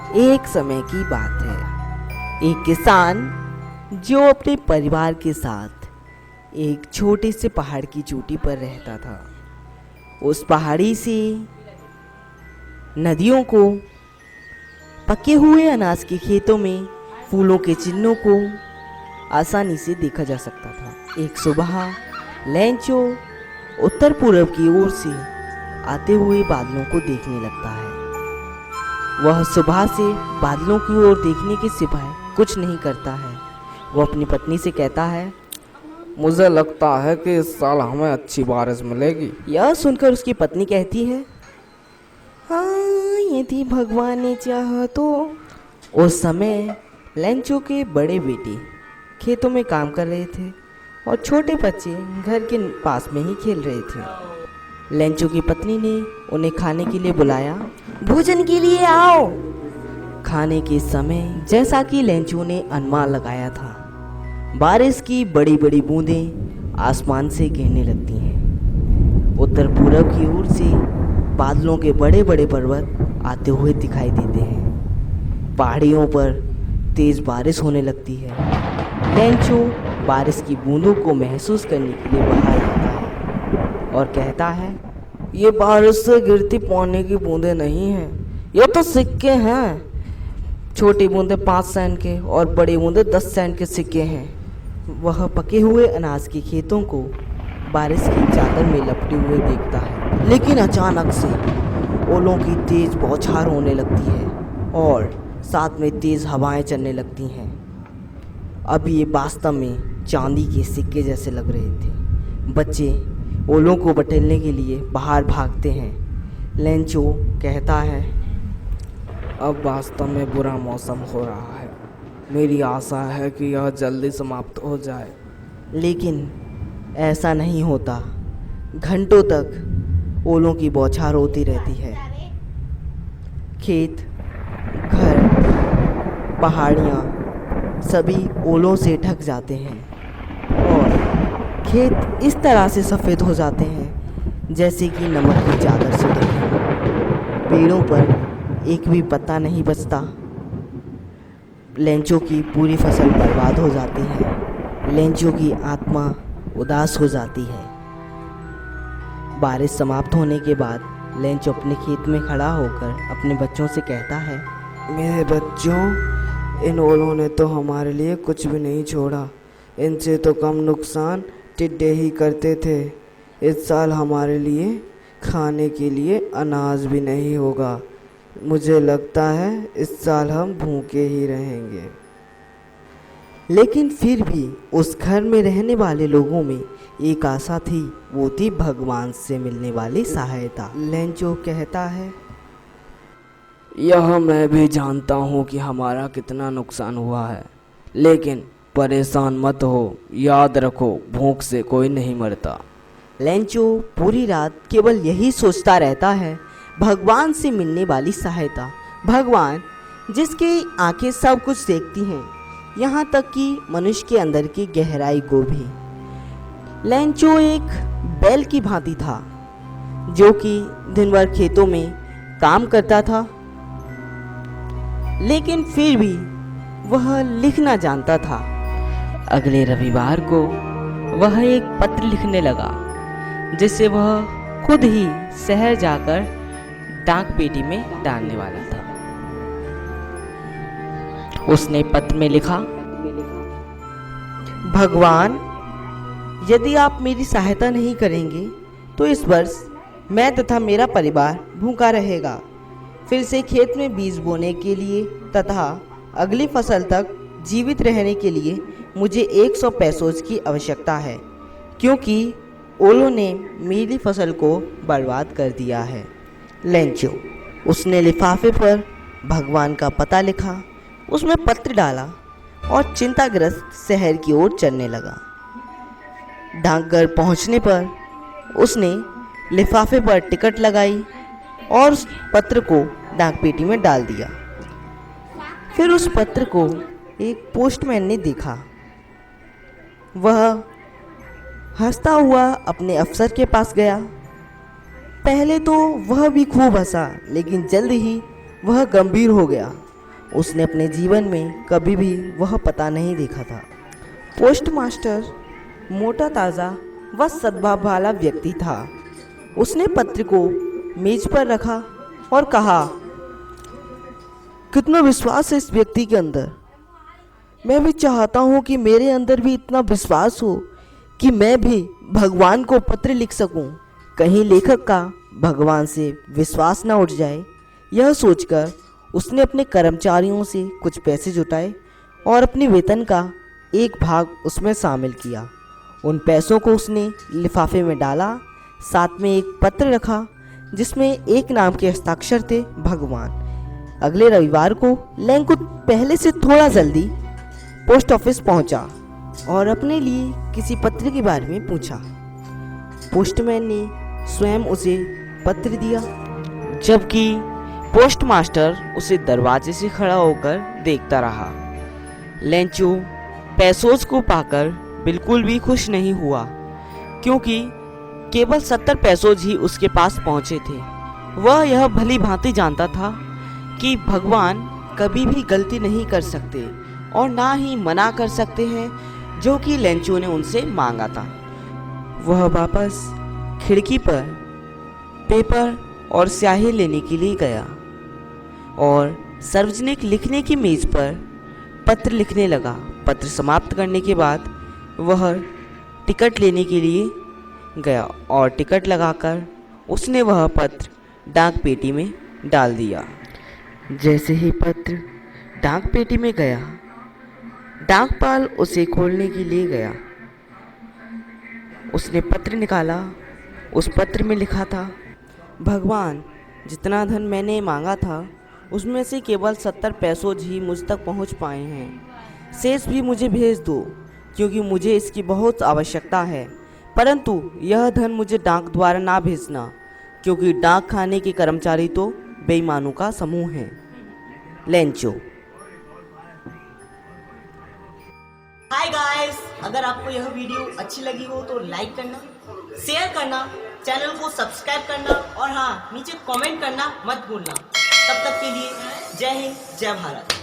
एक समय की बात है। एक किसान जो अपने परिवार के साथ एक छोटे से पहाड़ की चोटी पर रहता था। उस पहाड़ी से नदियों को, पके हुए अनाज के खेतों में फूलों के चिन्हों को आसानी से देखा जा सकता था। एक सुबह लेंचो उत्तर पूर्व की ओर से आते हुए बादलों को देखने लगता है। वह सुबह से बादलों की ओर देखने के सिवाय कुछ नहीं करता है। वह अपनी पत्नी से कहता है, मुझे लगता है कि इस साल हमें अच्छी बारिश मिलेगी। यह सुनकर उसकी पत्नी कहती है, हाँ, यदि भगवान ने चाहा तो। उस समय लेंचो के बड़े बेटे खेतों में काम कर रहे थे और छोटे बच्चे घर के पास में ही खेल रहे थे। लेंचो की पत्नी ने उन्हें खाने के लिए बुलाया। भोजन के लिए आओ। खाने के समय जैसा कि लेंचो ने अनुमान लगाया था, बारिश की बड़ी बड़ी बूंदें आसमान से गिरने लगती हैं। उत्तर पूरब की ओर से बादलों के बड़े बड़े पर्वत आते हुए दिखाई देते हैं। पहाड़ियों पर तेज बारिश होने लगती है। लेंचो बारिश की बूंदों को महसूस करने के लिए बाहर आता है और कहता है, ये बारिश से गिरती पानी की बूंदें नहीं हैं, ये तो सिक्के हैं। छोटी बूंदें 5 सेंट के और बड़ी बूंदें 10 सेंट के सिक्के हैं। वह पके हुए अनाज के खेतों को बारिश की चादर में लपटे हुए देखता है। लेकिन अचानक से ओलों की तेज बौछार होने लगती है और साथ में तेज हवाएं चलने लगती हैं। अब ये वास्तव में चांदी के सिक्के जैसे लग रहे थे। बच्चे ओलों को बटोरने के लिए बाहर भागते हैं। लेंचो कहता है, अब वास्तव में बुरा मौसम हो रहा है। मेरी आशा है कि यह जल्दी समाप्त हो जाए। लेकिन ऐसा नहीं होता। घंटों तक ओलों की बौछार होती रहती है। खेत, घर, पहाड़ियाँ सभी ओलों से ढक जाते हैं और खेत इस तरह से सफ़ेद हो जाते हैं जैसे कि नमक की चादर से ढके। पेड़ों पर एक भी पत्ता नहीं बचता। लेंचो की पूरी फसल बर्बाद हो जाती है। लेंचो की आत्मा उदास हो जाती है। बारिश समाप्त होने के बाद लेंचो अपने खेत में खड़ा होकर अपने बच्चों से कहता है, मेरे बच्चों, इन ओलों ने तो हमारे लिए कुछ भी नहीं छोड़ा। इनसे तो कम नुकसान टिड्डे ही करते थे। इस साल हमारे लिए खाने के लिए अनाज भी नहीं होगा। मुझे लगता है इस साल हम भूखे ही रहेंगे। लेकिन फिर भी उस घर में रहने वाले लोगों में एक आशा थी। वो थी भगवान से मिलने वाली सहायता। लेंचो कहता है, यह मैं भी जानता हूँ कि हमारा कितना नुकसान हुआ है, लेकिन परेशान मत हो। याद रखो, भूख से कोई नहीं मरता। लेंचो पूरी रात केवल यही सोचता रहता है, भगवान से मिलने वाली सहायता। भगवान जिसकी आंखें सब कुछ देखती हैं, यहाँ तक कि मनुष्य के अंदर की गहराई को भी। लेंचो एक बैल की भांति था जो कि दिन भर खेतों में काम करता था, लेकिन फिर भी वह लिखना जानता था। अगले रविवार को वह एक पत्र लिखने लगा जिसे वह खुद ही शहर जाकर डाक पेटी में डालने वाला था। उसने पत्र में लिखा, भगवान, यदि आप मेरी सहायता नहीं करेंगे तो इस वर्ष मैं तथा मेरा परिवार भूखा रहेगा। फिर से खेत में बीज बोने के लिए तथा अगली फसल तक जीवित रहने के लिए मुझे 100 पैसों की आवश्यकता है, क्योंकि ओलों ने मेरी फसल को बर्बाद कर दिया है। लेंचो उसने लिफाफे पर भगवान का पता लिखा, उसमें पत्र डाला और चिंताग्रस्त शहर की ओर चलने लगा। डाकघर पहुंचने पर उसने लिफाफे पर टिकट लगाई और उस पत्र को डाकपेटी में डाल दिया। फिर उस पत्र को एक पोस्टमैन ने देखा। वह हंसता हुआ अपने अफसर के पास गया। पहले तो वह भी खूब हंसा, लेकिन जल्द ही वह गंभीर हो गया उसने अपने जीवन में कभी भी वह पता नहीं देखा था। पोस्ट मास्टर मोटा ताज़ा व सद्भाव वाला व्यक्ति था। उसने पत्र को मेज पर रखा और कहा, कितना विश्वास है इस व्यक्ति के अंदर। मैं भी चाहता हूँ कि मेरे अंदर भी इतना विश्वास हो कि मैं भी भगवान को पत्र लिख सकूं। कहीं लेखक का भगवान से विश्वास न उठ जाए, यह सोचकर उसने अपने कर्मचारियों से कुछ पैसे जुटाए और अपने वेतन का एक भाग उसमें शामिल किया। उन पैसों को उसने लिफाफे में डाला, साथ में एक पत्र रखा जिसमें एक नाम के हस्ताक्षर थे, भगवान। अगले रविवार को लैंकुट पहले से थोड़ा जल्दी पोस्ट ऑफिस पहुंचा और अपने लिए किसी पत्र के बारे में पूछा। पोस्टमैन ने स्वयं उसे पत्र दिया, जबकि पोस्टमास्टर उसे दरवाजे से खड़ा होकर देखता रहा। लेंचो पैसों को पाकर बिल्कुल भी खुश नहीं हुआ, क्योंकि केवल 70 पैसों ही उसके पास पहुंचे थे। वह यह भली भांति जानता था कि भगवान कभी भी गलती नहीं कर सकते और ना ही मना कर सकते हैं, जो कि लेंचो ने उनसे मांगा था। वह वापस खिड़की पर पेपर और स्याही लेने के लिए गया और सार्वजनिक लिखने की मेज पर पत्र लिखने लगा। पत्र समाप्त करने के बाद वह टिकट लेने के लिए गया और टिकट लगाकर उसने वह पत्र डाक पेटी में डाल दिया। जैसे ही पत्र डाक पेटी में गया, डाकपाल उसे खोलने के लिए गया। उसने पत्र निकाला। उस पत्र में लिखा था, भगवान, जितना धन मैंने मांगा था उसमें से केवल 70 पैसों ही मुझ तक पहुंच पाए हैं। शेष भी मुझे भेज दो, क्योंकि मुझे इसकी बहुत आवश्यकता है। परंतु यह धन मुझे डाक द्वारा ना भेजना, क्योंकि डाक खाने के कर्मचारी तो बेईमानों का समूह हैं। लेंचो। हाय गाइस, अगर आपको यह वीडियो अच्छी लगी हो तो लाइक करना, शेयर करना, चैनल को सब्सक्राइब करना और हाँ, नीचे कमेंट करना मत भूलना। तब तक के लिए जय हिंद, जय भारत।